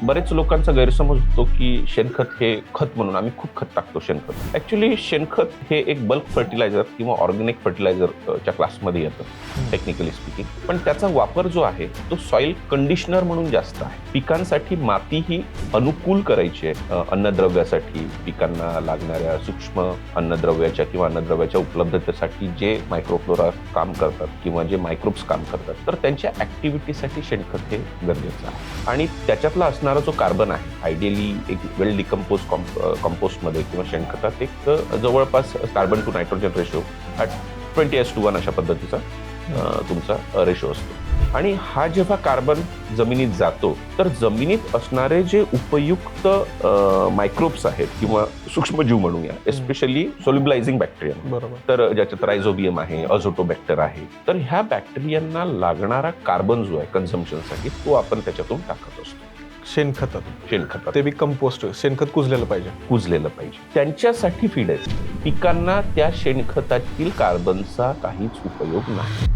बरेच लोकांचा गैरसमज होतो की शेणखत हे खत म्हणून आम्ही खूप खत टाकतो शेणखत. ऍक्च्युली शेणखत हे एक बल्क फर्टिलायझर किंवा ऑर्गॅनिक फर्टिलायझरच्या क्लासमध्ये येतं टेक्निकली स्पीकिंग. पण त्याचा वापर जो आहे तो सॉइल कंडिशनर म्हणून जास्त आहे. पिकांसाठी माती ही अनुकूल करायची आहे अन्नद्रव्यासाठी, पिकांना लागणाऱ्या सूक्ष्म अन्नद्रव्याच्या किंवा अन्नद्रव्याच्या उपलब्धतेसाठी जे मायक्रोफ्लोरा काम करतात किंवा जे मायक्रोब्स काम करतात, तर त्यांच्या ऍक्टिव्हिटीसाठी शेणखत हे गरजेचं आहे. आणि त्याच्यातला असणारा जो कार्बन आहे आयडियली एक वेल डिकम्पोज कंपोस्टमध्ये किंवा शेणखतात एक जवळपास कार्बन टू नायट्रोजन रेशो 20:1 अशा पद्धतीचा तुमचा रेशो असतो. आणि हा जेव्हा कार्बन जमिनीत जातो तर जमिनीत असणारे जे उपयुक्त मायक्रोब्स आहेत किंवा सूक्ष्मजीव म्हणूया, एस्पेशली सोल्युबलायझिंग बॅक्टेरिया, बरोबर. तर ज्याच्यात रायझोबियम आहे, अझोटोबॅक्टर आहे, तर ह्या बॅक्टेरियांना लागणारा कार्बन जो आहे कन्झम्पशनसाठी तो आपण त्याच्यातून टाकत असतो शेणखतात. ते बी कंपोस्ट शेणखत कुजलेलं पाहिजे. त्यांच्यासाठी फीड आहे. पिकांना त्या शेणखतातील कार्बनचा काहीच उपयोग नाही.